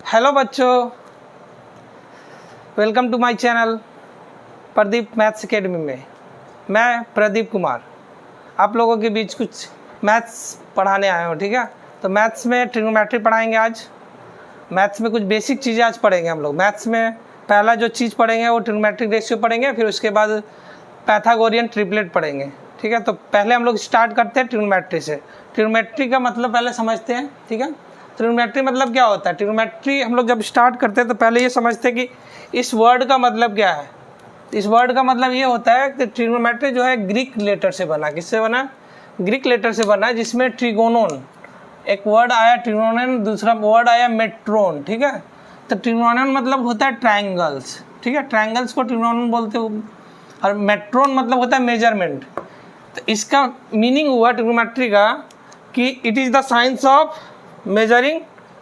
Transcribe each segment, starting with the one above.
Hello बच्चों, welcome to my channel Pradeep maths academy में। मैं प्रदीप कुमार आप लोगों के बीच कुछ मैथ्स पढ़ाने आया हूँ। ठीक है, तो मैथ्स में ट्रिग्नोमेट्री पढ़ाएंगे आज। मैथ्स में कुछ बेसिक चीज़ें आज पढ़ेंगे हम लोग। मैथ्स में पहला जो चीज़ पढ़ेंगे वो ट्रिग्नोमेट्रिक रेशियो पढ़ेंगे, फिर उसके बाद पैथागोरियन ट्रिपलेट पढ़ेंगे। ठीक है, तो पहले हम लोग स्टार्ट करते हैं ट्रिग्नोमेट्री से। ट्रिग्नोमेट्री का मतलब पहले समझते हैं। ठीक है, ट्रिग्नोमेट्री मतलब क्या होता है। ट्रिग्नोमेट्री हम लोग जब स्टार्ट करते हैं तो पहले ये समझते हैं कि इस वर्ड का मतलब क्या है। इस वर्ड का मतलब ये होता है कि ट्रिग्नोमेट्री जो है ग्रीक लेटर से बना। किससे बना? ग्रीक लेटर से बना, जिसमें ट्रिगोनोन एक वर्ड आया, ट्रिगोनोन, दूसरा वर्ड आया मेट्रोन। ठीक है, तो ट्रिगोनोन मतलब होता है ट्रायंगल्स। ठीक है, ट्रायंगल्स को ट्रिगोनोन बोलते हो, और मेट्रोन मतलब होता है मेजरमेंट। तो इसका मीनिंग हुआ ट्रिग्नोमेट्री का कि it is the science of measuring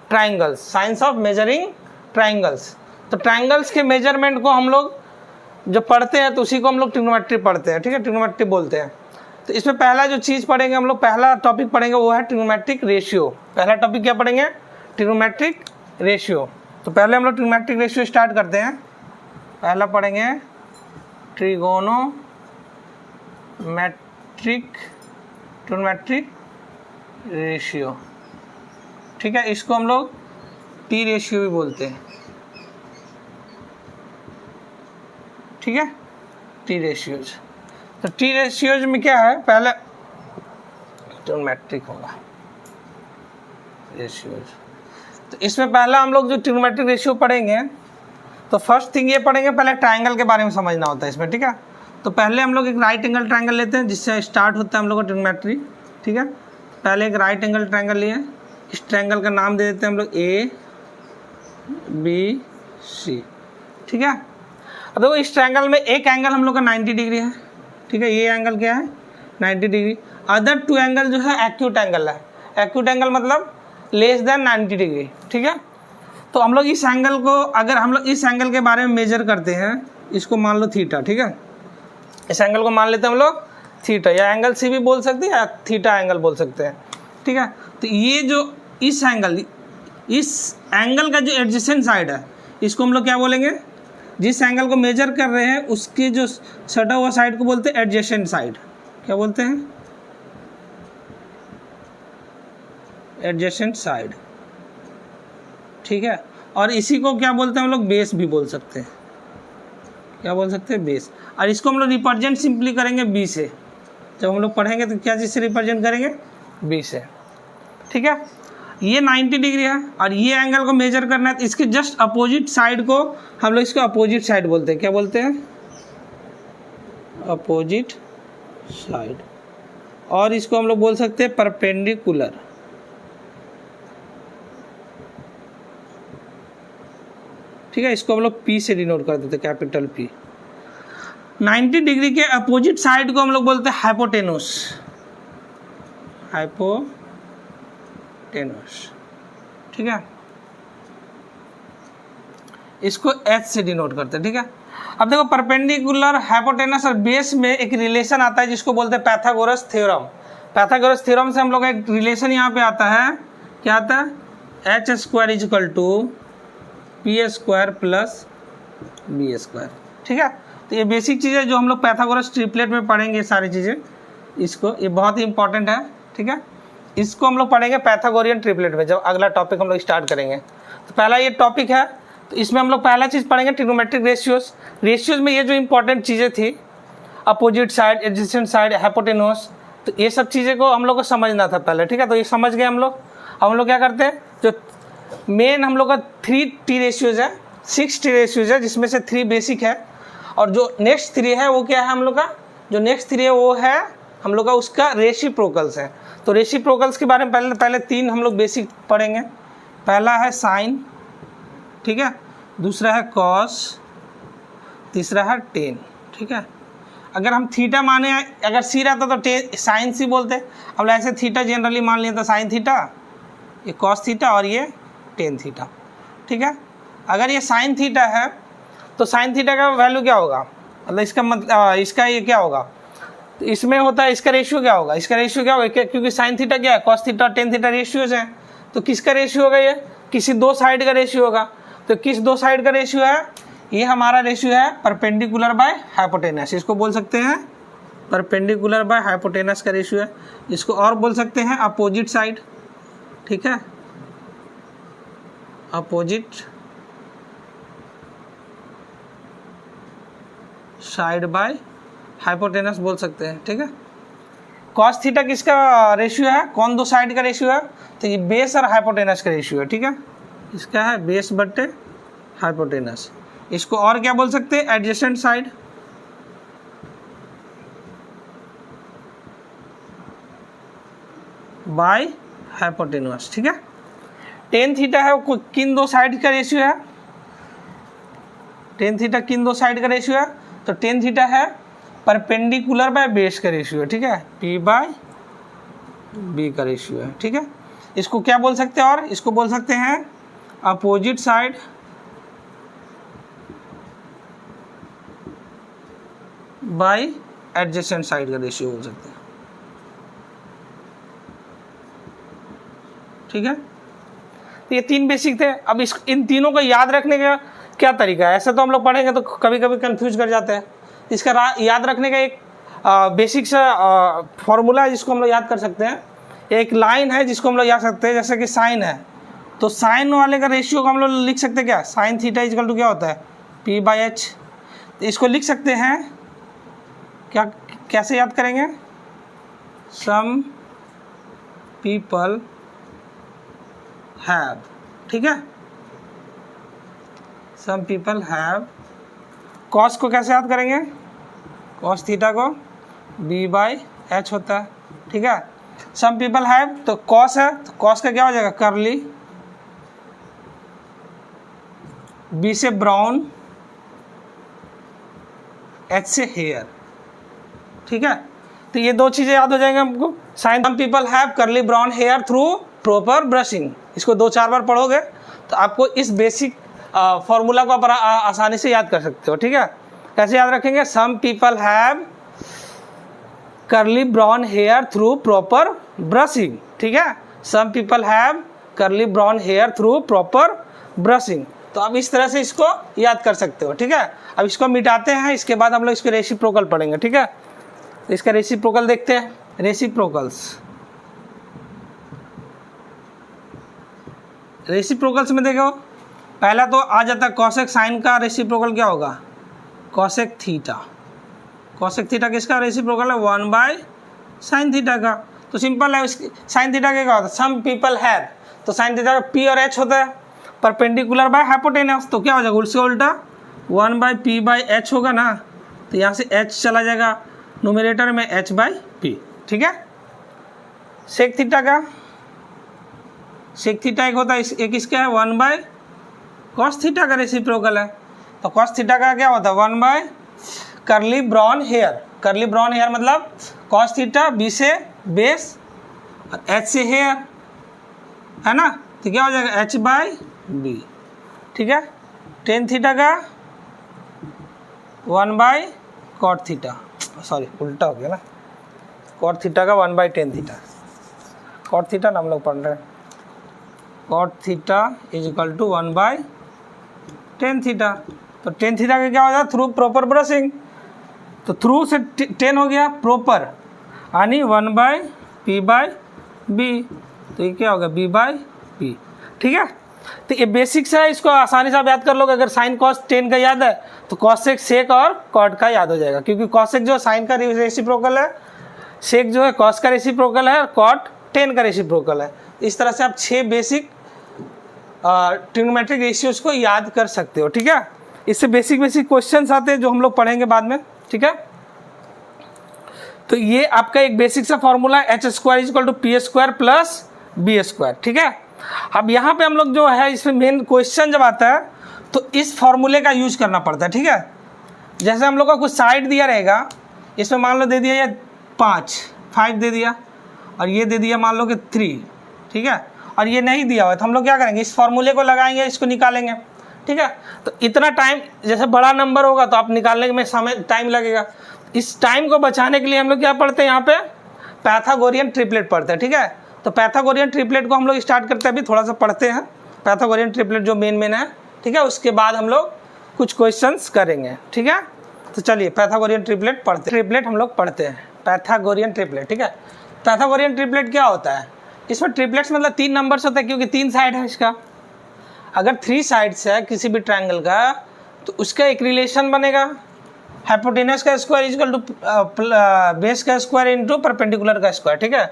triangles. Science of measuring triangles. तो ट्रायंगल्स के मेजरमेंट को हम लोग जब पढ़ते हैं तो उसी को हम लोग ट्रिग्नोमेट्री पढ़ते हैं। ठीक है, ट्रिग्नोमेट्री बोलते हैं। तो इसमें पहला जो चीज़ पढ़ेंगे हम लोग, पहला टॉपिक पढ़ेंगे वो है ट्रिग्नोमेट्रिक रेशियो। पहला टॉपिक क्या पढ़ेंगे? Trigonometric ratio. तो पहले हम लोग ट्रिग्नोमेट्रिक रेशियो स्टार्ट करते हैं। पहला पढ़ेंगे ट्रिग्नोमेट्रिक रेशियो। ठीक है, इसको हम लोग टी रेशियो भी बोलते हैं। ठीक है, टी रेशियोज। तो टी रेशियोज में क्या है, पहले ट्रिग्नोमेट्रिक होगा रेशियोज। तो इसमें पहला हम लोग जो ट्रिग्नोमेट्रिक रेशियो पढ़ेंगे तो फर्स्ट थिंग ये पढ़ेंगे, पहले ट्रायंगल के बारे में समझना होता है इसमें। ठीक है, तो पहले हम लोग एक राइट एंगल ट्रायंगल लेते हैं जिससे स्टार्ट होता है हम लोग का ट्रिग्नोमेट्री। ठीक है, पहले एक राइट एंगल ट्रायंगल लिए, इस ट्रायंगल का नाम दे देते हैं हम लोग ए बी सी। ठीक है, अब देखो इस ट्रायंगल में एक एंगल हम लोग का 90 डिग्री है। ठीक है, ये एंगल क्या है? 90 डिग्री। अदर टू एंगल जो है एक्यूट एंगल है। एक्यूट एंगल मतलब लेस देन 90 डिग्री। ठीक है, तो हम लोग इस एंगल को, अगर हम लोग इस एंगल के बारे में मेजर करते हैं, इसको मान लो थीटा। ठीक है, इस एंगल को मान लेते हैं हम लोग थीटा, या एंगल सी भी बोल सकते हैं या थीटा एंगल बोल सकते हैं। ठीक है, तो ये जो इस एंगल का जो एडजेसेंट साइड है, इसको हम लोग क्या बोलेंगे? जिस एंगल को मेजर कर रहे हैं उसके जो सटा हुआ साइड को बोलते हैं एडजेसेंट साइड। क्या बोलते हैं? Adjacent side. ठीक है, और इसी को क्या बोलते हैं हम लोग? बेस भी बोल सकते हैं। क्या बोल सकते हैं? बेस। और इसको हम लोग रिप्रेजेंट सिंपली करेंगे बी से। जब हम लोग पढ़ेंगे तो क्या चीज़ से रिप्रेजेंट करेंगे? बी से। ठीक है, ये 90 डिग्री है और ये एंगल को मेजर करना है, तो इसके जस्ट अपोजिट साइड को हम लोग इसको अपोजिट साइड बोलते हैं। क्या बोलते हैं? Opposite side. और इसको हम लोग बोल सकते हैं परपेंडिकुलर। ठीक है, इसको हम लोग पी से डिनोट कर देते हैं, कैपिटल पी। 90 डिग्री के अपोजिट साइड को हम लोग बोलते हैं हाइपोटेनस। ठीक है, इसको एच से डिनोट करते हैं। ठीक है, अब देखो परपेंडिकुलर, हाइपोटेनस और बेस में एक रिलेशन आता है जिसको बोलते हैं पैथागोरस थ्योरम। पैथागोरस थ्योरम से हम लोग एक रिलेशन यहाँ पे आता है। क्या आता है? H square is equal to P square plus B square. ठीक है, तो ये बेसिक चीज़ें जो हम लोग पैथागोरस ट्रिपलेट में पढ़ेंगे, ये सारी चीज़ें, इसको, ये बहुत ही इंपॉर्टेंट है। ठीक है, इसको हम लोग पढ़ेंगे पैथागोरियन ट्रिपलेट में, जब अगला टॉपिक हम लोग स्टार्ट करेंगे। तो पहला ये टॉपिक है, तो इसमें हम लोग पहला चीज़ पढ़ेंगे ट्रिग्नोमेट्रिक रेशियोज। रेशियोज में ये जो इंपॉर्टेंट चीज़ें थी, opposite side, adjacent side, hypotenuse, तो ये सब चीज़ें को हम लोग को समझना था पहले। ठीक है, तो ये समझ गए हम लोग। अब हम लोग क्या करते हैं, जो मेन हम लोग का 3 टी रेशियोज है, 6 टी रेशियोज है, जिसमें से 3 बेसिक है, और जो नेक्स्ट 3 है वो क्या है हम लोग का? जो नेक्स्ट 3 है वो है हम लोग का उसका रेसिप्रोकल्स है। तो रेसिप्रोकल्स के बारे में पहले 3 हम लोग बेसिक पढ़ेंगे। पहला है साइन। ठीक है, दूसरा है कॉस, तीसरा है टेन। ठीक है, अगर हम थीटा माने, अगर सी रहता तो टेन साइन सी बोलते। अब ऐसे थीटा जनरली मान लिया था, साइन थीटा, ये कॉस थीटा और ये टेन थीटा। ठीक है, अगर ये साइन थीटा है तो साइन थीटा का वैल्यू क्या होगा? मतलब इसका ये क्या होगा? तो इसमें होता है, इसका रेशियो क्या होगा? इसका रेशियो क्या होगा? क्योंकि साइन थीटा क्या है? कॉस थीटा और टेन थीटा रेशियोज हैं, तो किसका रेशियो होगा ये? किसी दो साइड का रेशियो होगा। तो किस दो साइड का रेशियो है? ये हमारा रेशियो है परपेंडिकुलर बाय हाइपोटेनस, इसको बोल सकते हैं परपेंडिकुलर बाय हाइपोटेनस का रेशियो है। इसको और बोल सकते हैं अपोजिट साइड, ठीक है, अपोजिट साइड बाय हाइपोटेनस बोल सकते हैं, ठीक है। कॉस थीटा किसका रेशियो है? कौन दो साइड का रेशियो है? तो ये बेस और हाइपोटेनस का रेशियो है, ठीक है। इसका है बेस बट्टे हाइपोटेनस। इसको और क्या बोल सकते हैं? एडजेसेंट साइड, बाय हाइपोटेनस, ठीक है। टेन थीटा है वो किन दो साइड का रेशियो है? टेन थीटा किन दो साइड का रेशियो है? तो टेन थीटा है परपेंडिकुलर बाय बेस का रेशियो है, ठीक है, पी बाय बी का रेशियो है, ठीक है। इसको क्या बोल सकते हैं? और इसको बोल सकते हैं opposite side by adjacent side का रेशियो बोल सकते हैं, ठीक है। तो ये तीन बेसिक थे। अब इन तीनों को याद रखने का क्या तरीका है? ऐसे तो हम लोग पढ़ेंगे तो कभी कभी कंफ्यूज कर जाते हैं। इसका याद रखने का एक बेसिक सा फॉर्मूला है जिसको हम लोग याद कर सकते हैं। एक लाइन है जिसको हम लोग याद सकते हैं, जैसे कि साइन है, तो साइन वाले का रेशियो को हम लोग लिख सकते हैं क्या? साइन थीटा इक्वल टू क्या होता है? P by H. इसको लिख सकते हैं क्या? कैसे याद करेंगे? सम पीपल हैव, ठीक है, सम पीपल हैव। कॉस को कैसे याद करेंगे? कॉस थीटा को बी बाई एच होता है, ठीक है। सम पीपल हैव, तो कॉस है, तो कॉस का क्या हो जाएगा? कर्ली, बी से ब्राउन, एच से हेयर, ठीक है। तो ये दो चीज़ें याद हो जाएंगे हमको। Sine some people have curly brown hair through proper brushing. इसको 2-4 बार पढ़ोगे तो आपको इस बेसिक फॉर्मूला को आप आसानी से याद कर सकते हो, ठीक है। कैसे याद रखेंगे? Some people have curly brown hair through proper brushing, ठीक है। Some people have curly brown hair through proper brushing. तो आप इस तरह से इसको याद कर सकते हो, ठीक है। अब इसको मिटाते हैं, इसके बाद हम लोग इसके रेसिप्रोकल पढ़ेंगे, ठीक है। तो इसका रेसिप्रोकल देखते हैं। रेसिप्रोकल्स में देखो, पहला तो आ जाता है कॉसेक साइन का रेसिप्रोकल क्या होगा? Cosec theta. कॉसेक थीटा किसका रेसिप्रोकल है? 1 बाय साइन थीटा का। तो सिंपल है, साइन थीटा क्या होता है? सम पीपल हैव, तो साइन थीटा का पी और एच होता है, परपेंडिकुलर बाय हाइपोटेनस, तो क्या हो जाएगा? उससे उल्टा 1 बाय पी बाई एच होगा ना, तो यहाँ से एच चला जाएगा न्यूमरेटर में, एच बाई पी, ठीक है। सेक थीटा का, सेक थीटा एक होता है, एक इसका है 1 बाय कॉस थीटा का रेसिप्रोकल है। तो कॉस थीटा का क्या होता है? 1 by curly brown hair. Curly brown hair मतलब कॉस थीटा बी से बेस और एच से हेयर, है ना। तो क्या हो जाएगा? एच बाई बी, ठीक है। टेन थीटा का 1 बाय कॉट थीटा, सॉरी उल्टा हो गया ना, कॉट थीटा का 1 by tan theta. Cot theta ना हम लोग पढ़ रहे हैं, cot theta is equal to 1 by tan theta. तो टेन थीटा का क्या हो जाएगा? थ्रू प्रॉपर ब्रशिंग, तो थ्रू से 10 हो गया, प्रॉपर यानी 1 बाय पी बाय बी, तो ये क्या होगा? बी बाय पी, ठीक है। तो ये बेसिक्स है, इसको आसानी से आप याद कर लोगे। अगर साइन कॉस 10 का याद है तो कॉसेक सेक और कॉट का याद हो जाएगा, क्योंकि कॉसेक जो साइन का रेसिप्रोकल है, सेक जो है कॉस का रेसिप्रोकल है, और कॉट 10 का रेसिप्रोकल है। इस तरह से आप 6 बेसिक ट्रिग्नोमेट्रिक रेशियोज को याद कर सकते हो, ठीक है। इससे बेसिक क्वेश्चंस आते हैं जो हम लोग पढ़ेंगे बाद में, ठीक है। तो ये आपका एक बेसिक सा formula H square is equal to P square plus B square, ठीक है। अब यहाँ पे हम लोग जो है, इसमें मेन क्वेश्चन जब आता है तो इस फॉर्मूले का यूज करना पड़ता है, ठीक है। जैसे हम लोग का कुछ साइड दिया रहेगा, इसमें मान लो दे दिया ये 5 दे दिया, और ये दे दिया मान लो कि 3, ठीक है, और ये नहीं दिया हुआ है, तो हम लोग क्या करेंगे? इस फॉर्मूले को लगाएंगे, इसको निकालेंगे, ठीक है। तो इतना टाइम, जैसे बड़ा नंबर होगा तो आप निकालने में समय टाइम लगेगा। इस टाइम को बचाने के लिए हम लोग क्या पढ़ते हैं? यहाँ पे पाइथागोरियन ट्रिपलेट पढ़ते हैं, ठीक है। तो पाइथागोरियन ट्रिपलेट को हम लोग स्टार्ट करते हैं, अभी थोड़ा सा पढ़ते हैं, पैथागोरियन ट्रिपलेट जो मेन है, ठीक है। उसके बाद हम लोग कुछ क्वेश्चंस करेंगे, ठीक है। तो चलिए पैथागोरियन ट्रिपलेट हम लोग पढ़ते हैं। पैथागोरियन ट्रिपलेट, ठीक है। पैथागोरियन ट्रिपलेट क्या होता है? इसमें ट्रिपलेट्स मतलब 3 नंबर्स होते हैं, क्योंकि 3 साइड है इसका। अगर 3 साइड्स है किसी भी ट्रायंगल का, तो उसका एक रिलेशन बनेगा, हाइपोटेनस का स्क्वायर इक्वल टू बेस का स्क्वायर इनटू परपेंडिकुलर का स्क्वायर, ठीक है।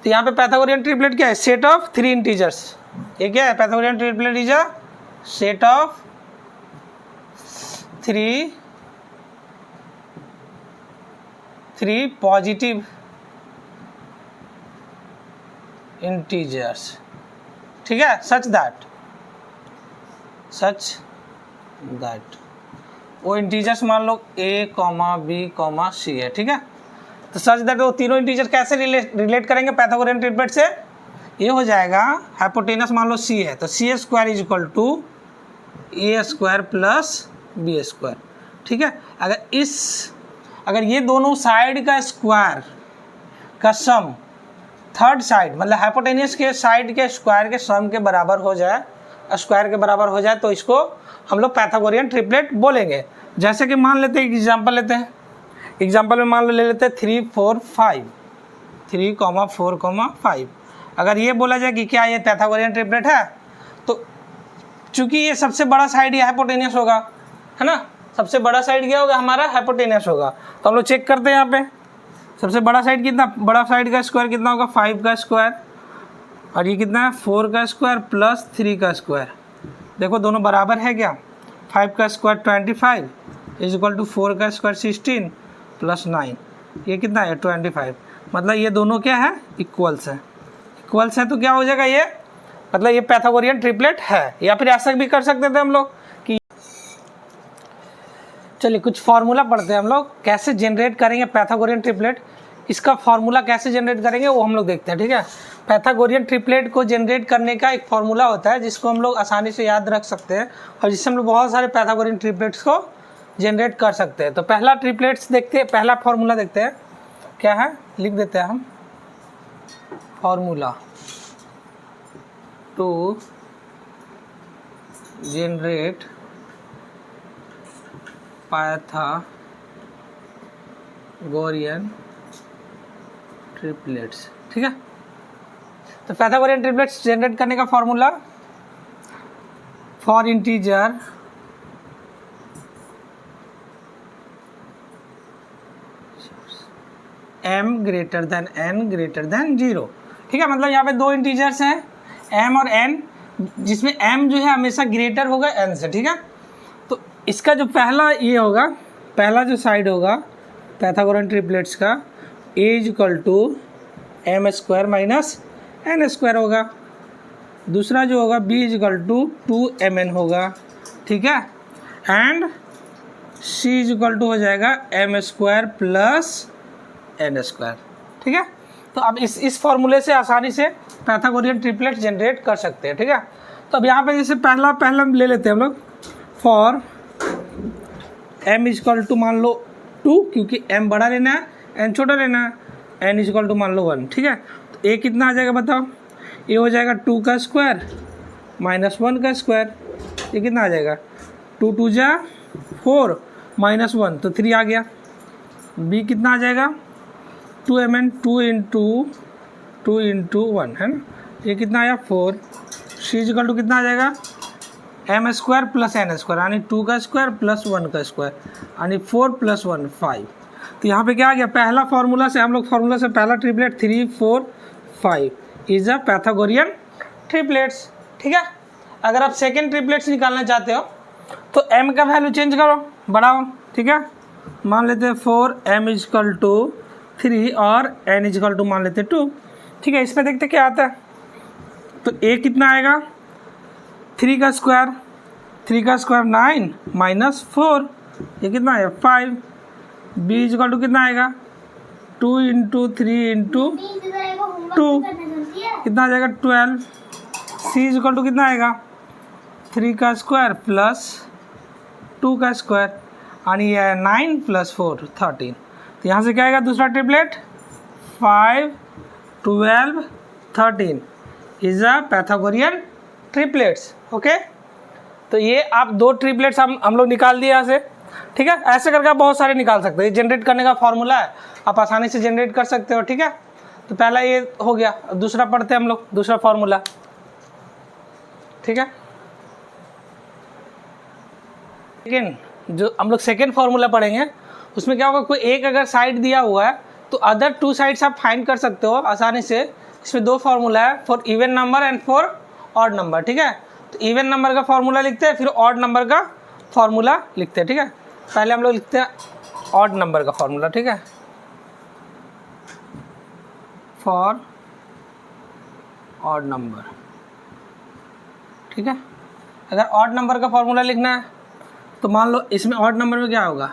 तो यहाँ पे पैथागोरियन ट्रिपलेट क्या है? Set of 3 integers. ये क्या है? Pythagorean triplet is a set of 3 positive integers, ठीक है। सच दैट वो इंटीजर्स मान लो a, b, c है, ठीक है। तो सच दैट वो तीनों इंटीजर कैसे रिलेट करेंगे पैथागोरियन ट्रिपलेट से? ये हो जाएगा, हाइपोटेनस मान लो c है, तो c square is equal to a square plus b square, ठीक है। अगर ये दोनों साइड का स्क्वायर का सम थर्ड साइड मतलब हाइपोटेनस के साइड के स्क्वायर के सम के बराबर हो जाए, स्क्वायर के बराबर हो जाए, तो इसको हम लोग पैथागोरियन ट्रिपलेट बोलेंगे। जैसे कि मान लेते हैं, एग्जांपल लेते हैं। एग्जांपल में मान लो ले लेते हैं 3, 4, 5, 3, 4, 5। अगर ये बोला जाए कि क्या ये पैथागोरियन ट्रिपलेट है, तो चूंकि ये सबसे बड़ा साइड ये हाइपोटेनस होगा, है ना। सबसे बड़ा साइड क्या होगा? हमारा हाइपोटेनस होगा। तो हम लोग चेक करते हैं यहाँ पे सबसे बड़ा साइड कितना, बड़ा साइड का स्क्वायर कितना होगा? 5 का स्क्वायर, और ये कितना है? 4 का स्क्वायर प्लस 3 का स्क्वायर। देखो दोनों बराबर है क्या? 5 का स्क्वायर 25 इज इक्वल टू 4 का स्क्वायर 16 प्लस 9, ये कितना है? 25। मतलब ये दोनों क्या है? इक्वल्स है। तो क्या हो जाएगा ये? मतलब ये पैथागोरियन ट्रिपलेट है। या फिर ऐसा भी कर सकते थे हम लोग कि, चलिए कुछ फार्मूला पढ़ते हैं हम लोग, कैसे जनरेट करेंगे पैथागोरियन ट्रिपलेट। इसका फार्मूला कैसे जनरेट करेंगे वो हम लोग देखते हैं, ठीक है। पैथागोरियन ट्रिपलेट को जनरेट करने का एक फार्मूला होता है, जिसको हम लोग आसानी से याद रख सकते हैं, और जिससे हम लोग बहुत सारे पैथागोरियन ट्रिपलेट्स को जनरेट कर सकते हैं। तो पहला ट्रिपलेट्स देखते हैं, पहला फार्मूला देखते हैं क्या है, लिख देते हैं हम। Formula to generate Pythagorean triplets, ठीक है। तो पैथागोरियन ट्रिपलेट्स जनरेट करने का formula, for integer m greater than n greater than 0, ठीक है। मतलब यहाँ पे 2 इंटीजर्स हैं m और n, जिसमें m जो है हमेशा ग्रेटर होगा n से, ठीक है। तो इसका जो पहला ये होगा, पहला जो साइड होगा पैथागोरियन ट्रिपलेट्स का, a is equal to m square minus n square होगा। दूसरा जो होगा b is equal to 2mn होगा, ठीक है। And c is equal to हो जाएगा m square plus n square, ठीक है। तो अब इस फॉर्मूले से आसानी से पैथागोरियन ट्रिपलेट जनरेट कर सकते हैं, ठीक है। तो अब यहाँ पे जैसे पहला ले लेते हैं हम लोग, for m is equal to मान लो 2, क्योंकि m बड़ा लेना है n छोटा लेना है, n इज इक्वल टू मान लो 1, ठीक है। तो a कितना आ जाएगा बताओ? ये हो जाएगा 2 का स्क्वायर माइनस 1 का स्क्वायर, ये कितना आ जाएगा? 2 2 जा 4 माइनस 1 तो 3 आ गया। b कितना आ जाएगा? 2mn 2 इंटू 1, है ना। ये कितना आया? 4। c इज इक्वल टू कितना आ जाएगा? m square plus n square, यानी 2 का स्क्वायर प्लस 1 का स्क्वायर, यानी 4 प्लस 1 5। तो यहाँ पे क्या आ गया? पहला फार्मूला से हम लोग फार्मूला से पहला triplet 3 4 5 is a Pythagorean triplets, ठीक है। अगर आप सेकेंड ट्रिपलेट्स निकालना चाहते हो तो m का वैल्यू चेंज करो, बढ़ाओ, ठीक है। मान लेते हैं 4m इज इक्वल टू 3 और n इज इक्वल टू मान लेते 2, ठीक है। इसमें देखते क्या आता है। तो a कितना आएगा? 3 का स्क्वायर 9 माइनस 4, ये कितना है? 5। b इज इक्वल टू कितना आएगा? 2 इंटू 3 इंटू 2, कितना आ जाएगा? 12। c इज इक्वल टू कितना आएगा? 3 का स्क्वायर प्लस 2 का स्क्वायर, यानी ये 9 प्लस 4 13। तो यहाँ से क्या आएगा? दूसरा triplet 5 12 13 is a Pythagorean triplets. Okay, तो ये आप 2 ट्रिपलेट्स हम लोग निकाल दिए यहाँ से, ठीक है। ऐसे करके आप बहुत सारे निकाल सकते हो, ये जनरेट करने का फॉर्मूला है, आप आसानी से जनरेट कर सकते हो, ठीक है। तो पहला ये हो गया, दूसरा पढ़ते हैं हम लोग, दूसरा फॉर्मूला, ठीक है। सेकेंड, जो हम लोग सेकेंड फॉर्मूला पढ़ेंगे उसमें क्या होगा, कोई एक अगर साइड दिया हुआ है तो अदर 2 साइड्स आप फाइंड कर सकते हो आसानी से। इसमें 2 फार्मूला है, for even number and for odd number, ठीक है। तो इवन नंबर का फॉर्मूला लिखते हैं, फिर ऑड नंबर का फॉर्मूला लिखते हैं, ठीक है। पहले हम लोग लिखते हैं ऑड नंबर का फॉर्मूला, ठीक है, फॉर ऑड नंबर, ठीक है। अगर ऑड नंबर का फॉर्मूला लिखना है तो मान लो इसमें ऑड नंबर में क्या होगा,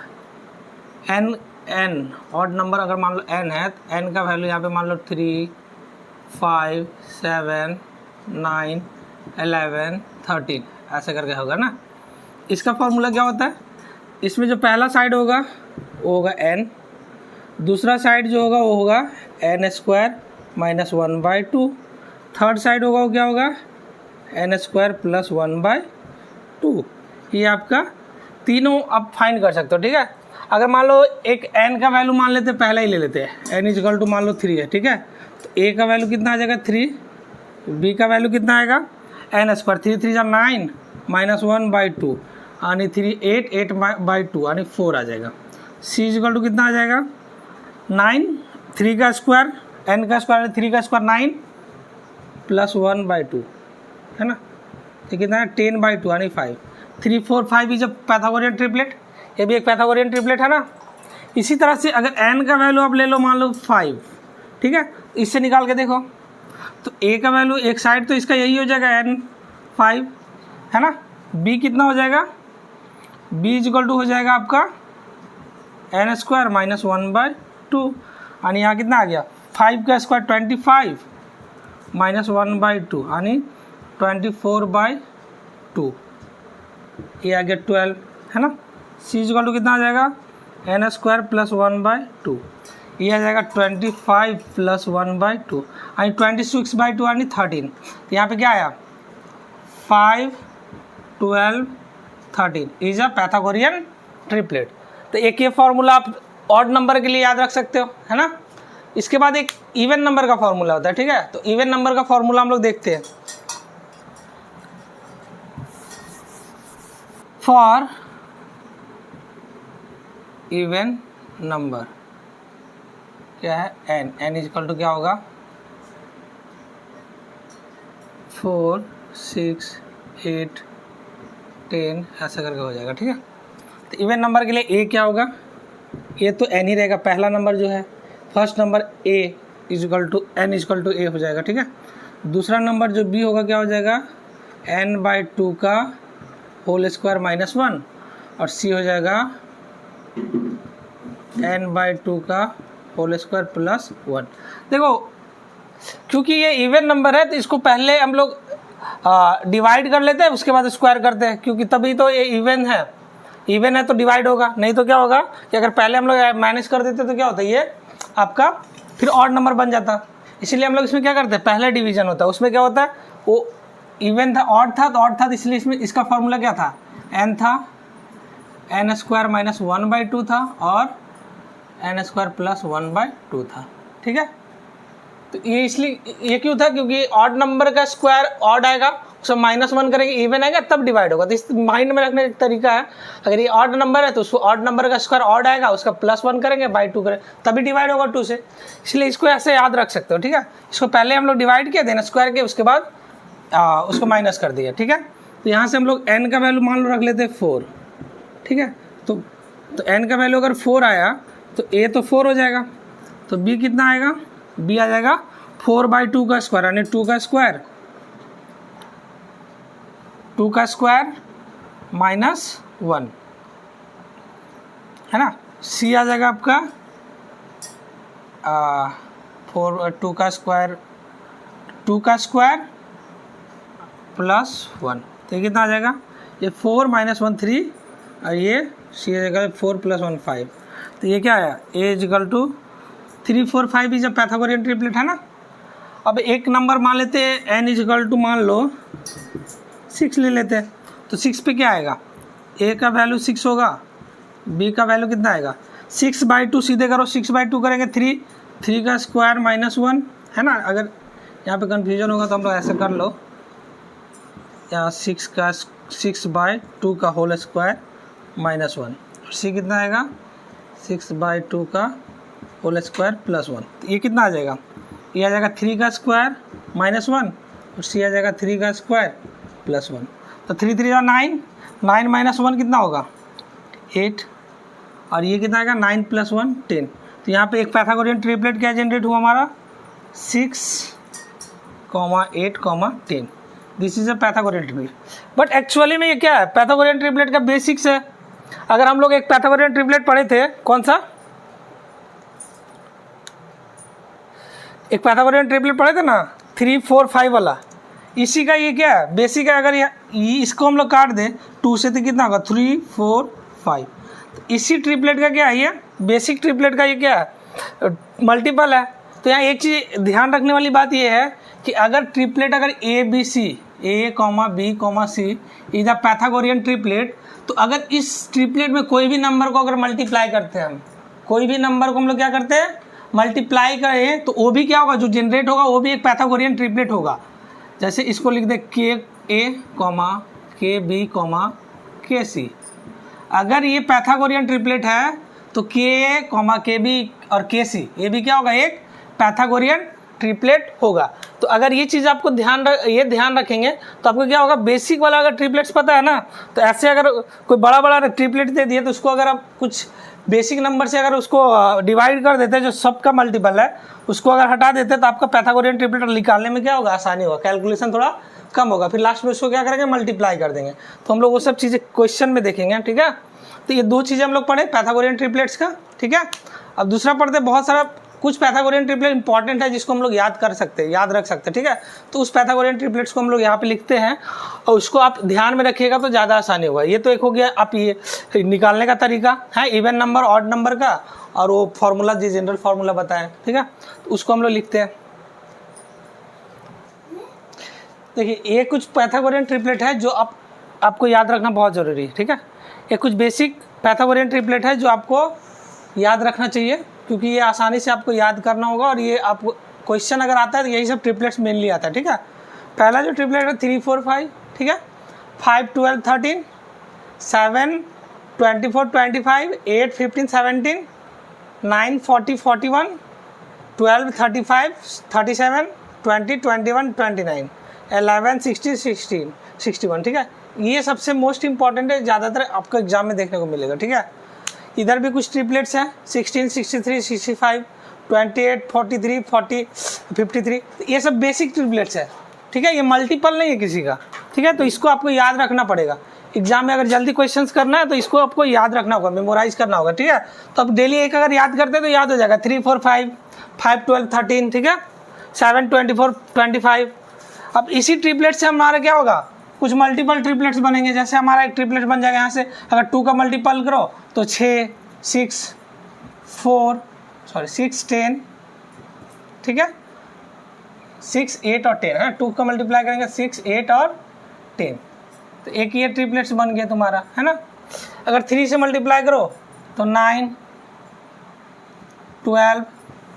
n ऑड नंबर अगर मान लो n है तो n का वैल्यू यहाँ पे मान लो 3, 5, 7, 9, 11, 13 ऐसे करके होगा ना। इसका फॉर्मूला क्या होता है, इसमें जो पहला साइड होगा वो होगा n, दूसरा साइड जो होगा वो होगा n² - 1/2, थर्ड साइड होगा वो क्या होगा n² + 1/2। ये आपका तीनों आप फाइंड कर सकते हो, ठीक है। अगर मान लो एक n का वैल्यू मान लेते हैं, पहला ही ले लेते हैं, n = मान लो 3 है, ठीक है। तो a का वैल्यू कितना आ जाएगा 3, b का वैल्यू कितना आएगा n², 3 3 = 9 - 1/2 यानी 3 8 8/2 यानी 4 आ जाएगा। c = कितना आ जाएगा 9, 3 का स्क्वायर, n का स्क्वायर 3 का स्क्वायर 9 + 1/2 है ना, तो कितना है 10/2 यानी 5। 3 4 5 इज अ पैथागोरियन ट्रिपलेट, ये भी एक पैथागोरियन ट्रिपलेट है ना। इसी तरह से अगर n का वैल्यू आप ले लो मान लो 5, ठीक है, इससे निकाल के देखो तो a का वैल्यू एक साइड तो इसका यही हो जाएगा n5 है ना। b कितना हो जाएगा, b = हो जाएगा आपका n² - 1/2 यानी यहाँ कितना आ गया 5 का स्क्वायर 25 - 1/2 यानी 24/2, ये आ गया 12 है ना। c = कितना आ जाएगा n² + 1/2, ये आ जाएगा 25 + 1/2 यानी 26/2 यानी 13। तो यहाँ पे क्या आया 5 12 13 इज अ पैथागोरियन ट्रिपलेट। तो एक ये फॉर्मूला आप ऑड नंबर के लिए याद रख सकते हो, है ना। इसके बाद एक इवन नंबर का फॉर्मूला होता है, ठीक है। तो इवन नंबर का फॉर्मूला हम लोग देखते हैं, फॉर इवन नंबर क्या है n = क्या होगा 4 6 8 10 ऐसा करके हो जाएगा, ठीक है। तो इवन नंबर के लिए a क्या होगा, ये तो n ही रहेगा, पहला नंबर जो है first number a n = a हो जाएगा, ठीक है। दूसरा नंबर जो b होगा क्या हो जाएगा n/2 का होल स्क्वायर -1 और c हो जाएगा n/2 का होल स्क्वायर +1। देखो क्योंकि ये इवन नंबर है तो इसको पहले हम लोग डिवाइड कर लेते हैं, उसके बाद स्क्वायर करते हैं, क्योंकि तभी तो ये इवन है। इवन है तो डिवाइड होगा, नहीं तो क्या होगा कि अगर पहले हम लोग माइनस कर देते तो क्या होता है ये आपका फिर ऑड नंबर बन जाता। इसीलिए हम लोग इसमें क्या करते हैं पहले डिवीजन होता है, उसमें क्या होता है वो इवन था ऑड था तो ऑड था, इसलिए इसमें इसका फॉर्मूला क्या था n था, n² - 1/2 था और n² + 1/2 था, ठीक है। तो ये इसलिए ये क्यों था क्योंकि ऑड नंबर का स्क्वायर ऑड आएगा, उसमें -1 करेंगे इवन आएगा तब डिवाइड होगा। तो इस माइंड में रखने का तरीका है, अगर ये ऑड नंबर है तो उसको ऑड नंबर का स्क्वायर ऑड आएगा, उसका +1 करेंगे /2 करें तभी डिवाइड होगा 2 से, इसलिए इसको ऐसे याद रख सकते हो, ठीक है। इसको पहले हम लोग डिवाइड किया देना स्क्वायर के, उसके बाद उसको माइनस कर दिया, ठीक है। तो यहाँ से हम लोग n का वैल्यू मान लो रख लेते हैं 4, ठीक है। तो n का वैल्यू अगर 4 आया तो a तो 4 हो जाएगा, तो b कितना आएगा, b आ जाएगा 4/2 का स्क्वायर यानी 2 का स्क्वायर -1 है ना। c आ जाएगा आपका 2 का स्क्वायर +1, तो ये कितना आ जाएगा ये 4 - 1 3 और ये c आ जाएगा 4 + 1 5। तो ये क्या आया a = 3 4 5 is a Pythagorean triplet है ना। अब एक नंबर मान लेते हैं n इजकल टू मान लो 6 ले लेते हैं, तो 6 पे क्या आएगा, a का वैल्यू 6 होगा, b का वैल्यू कितना आएगा 6/2, सीधे करो 6/2 करेंगे 3 का स्क्वायर -1 है ना। अगर यहाँ पे कन्फ्यूजन होगा तो हम लोग ऐसे कर लो, यहाँ 6/2 का होल स्क्वायर -1, c कितना आएगा 6/2 का होल स्क्वायर +1, तो ये कितना आ जाएगा, ये आ जाएगा 3 का स्क्वायर -1 और c आ जाएगा 3 का स्क्वायर +1, तो 3 3 9, 9 - 1 कितना होगा 8, और ये कितना आएगा 9 + 1 10। तो यहाँ पे एक पैथागोरियन ट्रिपलेट क्या जनरेट हुआ हमारा 6, 8, 10। This is a Pythagorean triplet. But actually में ये क्या है, पैथागोरियन ट्रिपलेट का बेसिक्स है। अगर हम लोग एक पैथागोरियन ट्रिपलेट पढ़े थे, कौन सा, एक पैथागोरियन ट्रिपलेट पढ़े थे ना 3 4 5 वाला, इसी का ये क्या है बेसिक है। अगर ये इसको हम लोग काट दें 2 से तो कितना होगा 3 4 5, तो इसी ट्रिपलेट का क्या है, ये बेसिक ट्रिपलेट का ये क्या है मल्टीपल है। तो यहाँ एक चीज़ ध्यान रखने वाली बात ये है कि अगर ट्रिपलेट अगर A B C A, B, C is a Pythagorean triplet, तो अगर इस ट्रिपलेट में कोई भी नंबर को अगर मल्टीप्लाई करते हैं हम, कोई भी नंबर को हम लोग क्या करते हैं मल्टीप्लाई करें, तो वो भी क्या होगा, जो जनरेट होगा वो भी एक पैथागोरियन ट्रिपलेट होगा। जैसे इसको लिख दे KA, KB, KC। अगर ये पैथागोरियन ट्रिपलेट है तो KA, KB और KC ये भी क्या होगा, एक पैथागोरियन ट्रिपलेट होगा। तो अगर ये चीज़ आपको ध्यान रखेंगे तो आपको क्या होगा, बेसिक वाला अगर ट्रिपलेट्स पता है ना, तो ऐसे अगर कोई बड़ा ट्रिपलेट दे दिए तो उसको अगर आप कुछ बेसिक नंबर से अगर उसको डिवाइड कर देते हैं, जो सबका मल्टीपल है उसको अगर हटा देते हैं, तो आपका पैथागोरियन ट्रिपलेट निकालने में क्या होगा, आसानी होगा, कैलकुलेशन थोड़ा कम होगा। फिर लास्ट में उसको क्या करेंगे, मल्टीप्लाई कर देंगे। तो हम लोग वो सब चीज़ें क्वेश्चन में देखेंगे, ठीक है। तो ये 2 चीज़ें हम लोग पढ़े पैथागोरियन ट्रिपलेट्स का, ठीक है। अब दूसरा पढ़ते बहुत सारा कुछ पैथागोरियन ट्रिपलेट इंपॉर्टेंट है जिसको हम लोग याद रख सकते हैं, ठीक है। तो उस पैथागोरियन ट्रिपलेट्स को हम लोग यहाँ पे लिखते हैं और उसको आप ध्यान में रखिएगा तो ज़्यादा आसानी होगा। ये तो एक हो गया आप ये निकालने का तरीका है, इवन नंबर ऑड नंबर का, और वो फार्मूला जो जनरल फार्मूला बताएं, ठीक है। तो उसको हम लोग लिखते हैं। देखिए ये कुछ पैथागोरियन ट्रिपलेट है जो आपको याद रखना बहुत ज़रूरी है, ठीक है। ये कुछ बेसिक पैथागोरियन ट्रिपलेट है जो आपको याद रखना चाहिए, क्योंकि ये आसानी से आपको याद करना होगा, और ये आपको क्वेश्चन अगर आता है तो यही सब ट्रिपलेट्स मेनली आता है, ठीक है। पहला जो ट्रिपलेट है 3 4 5, ठीक है। 5 12 13, 7 24 25, 8 15 17, 9 40 41, 12 35 37, 20 21 29, 11 60 16 61, ठीक है। ये सबसे मोस्ट इंपॉर्टेंट है, ज़्यादातर आपको एग्जाम में देखने को मिलेगा, ठीक है। इधर भी कुछ ट्रिपलेट्स हैं 16 63 65, 28 43 40 53, ये सब बेसिक ट्रिपलेट्स है, ठीक है। ये मल्टीपल नहीं है किसी का, ठीक है। तो इसको आपको याद रखना पड़ेगा एग्जाम में, अगर जल्दी क्वेश्चंस करना है तो इसको आपको याद रखना होगा, मेमोराइज करना होगा, ठीक है। तो अब डेली एक अगर याद करते हैं तो याद हो जाएगा 3 4 5, 5 12 13, ठीक है, 7 24 25। अब इसी ट्रिपलेट से हमारा क्या होगा, कुछ मल्टीपल ट्रिपलेट्स बनेंगे। जैसे हमारा एक ट्रिपलेट बन जाएगा यहाँ से, अगर 2 का मल्टीपल करो तो 6 6 10, ठीक है, 6 8 और 10 है। 2 का मल्टीप्लाई करेंगे 6 8 और 10, तो एक ये ट्रिपलेट्स बन गया तुम्हारा, है ना। अगर 3 से मल्टीप्लाई करो तो 9 12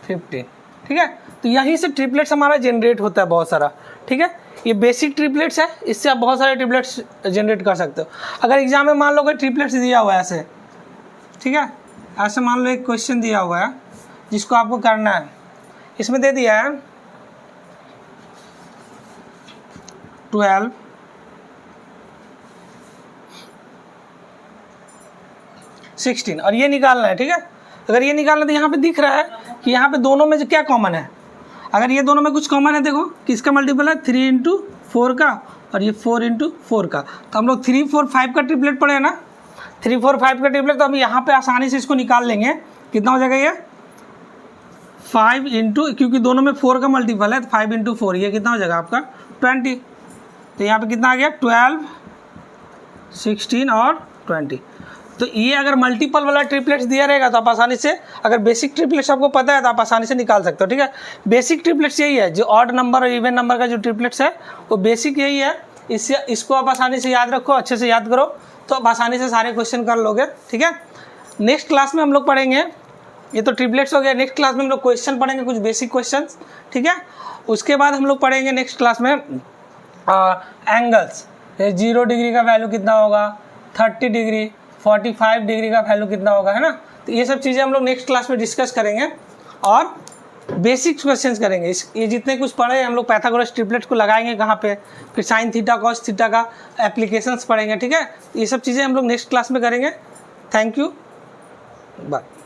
15, ठीक है। तो यहीं से ट्रिपलेट्स हमारा जनरेट होता है बहुत सारा, ठीक है। ये बेसिक ट्रिपलेट्स है, इससे आप बहुत सारे ट्रिपलेट्स जनरेट कर सकते हो। अगर एग्जाम में मान लो कोई ट्रिपलेट्स दिया हुआ है ऐसे, ठीक है, ऐसे मान लो एक क्वेश्चन दिया हुआ है जिसको आपको करना है, इसमें दे दिया है 12 16 और ये निकालना है, ठीक है। अगर ये निकालना है तो यहाँ पे दिख रहा है कि यहाँ पे दोनों में जो क्या कॉमन है, अगर ये दोनों में कुछ कॉमन है, देखो किसका मल्टीपल है 3 × 4 का और ये 4 × 4 का। तो हम लोग 3 4 5 का ट्रिपलेट पढ़े ना, 3 4 5 का ट्रिपलेट, तो हम यहाँ पे आसानी से इसको निकाल लेंगे। कितना हो जाएगा ये 5 × क्योंकि दोनों में 4 का मल्टीपल है, तो 5 × 4 ये कितना हो जाएगा आपका 20। तो यहाँ पे कितना आ गया 12 16 और 20। तो ये अगर मल्टीपल वाला ट्रिपलेट्स दिया रहेगा तो आप आसानी से, अगर बेसिक ट्रिपलेट्स आपको पता है तो आप आसानी से निकाल सकते हो, ठीक है। बेसिक ट्रिपलेट्स यही है, जो ऑड नंबर और इवन नंबर का जो ट्रिपलेट्स है वो बेसिक यही है। इसको आप आसानी से याद रखो, अच्छे से याद करो, तो आप आसानी से सारे क्वेश्चन कर लोगे, ठीक है। नेक्स्ट क्लास में हम लोग पढ़ेंगे, ये तो ट्रिपलेट्स हो गया, नेक्स्ट क्लास में हम लोग क्वेश्चन पढ़ेंगे, कुछ बेसिक क्वेश्चन, ठीक है। उसके बाद हम लोग पढ़ेंगे नेक्स्ट क्लास में एंगल्स, 0 डिग्री का वैल्यू कितना होगा, 30 डिग्री, 45 डिग्री का वैल्यू कितना होगा, है ना। तो ये सब चीज़ें हम लोग नेक्स्ट क्लास में डिस्कस करेंगे और बेसिक क्वेश्चंस करेंगे। ये जितने कुछ पढ़े हम लोग पाइथागोरस ट्रिपलेट को लगाएंगे कहाँ पे, फिर साइन थीटा कॉस थीटा का एप्लीकेशंस पढ़ेंगे, ठीक है। ये सब चीज़ें हम लोग नेक्स्ट क्लास में करेंगे। Thank you, bye.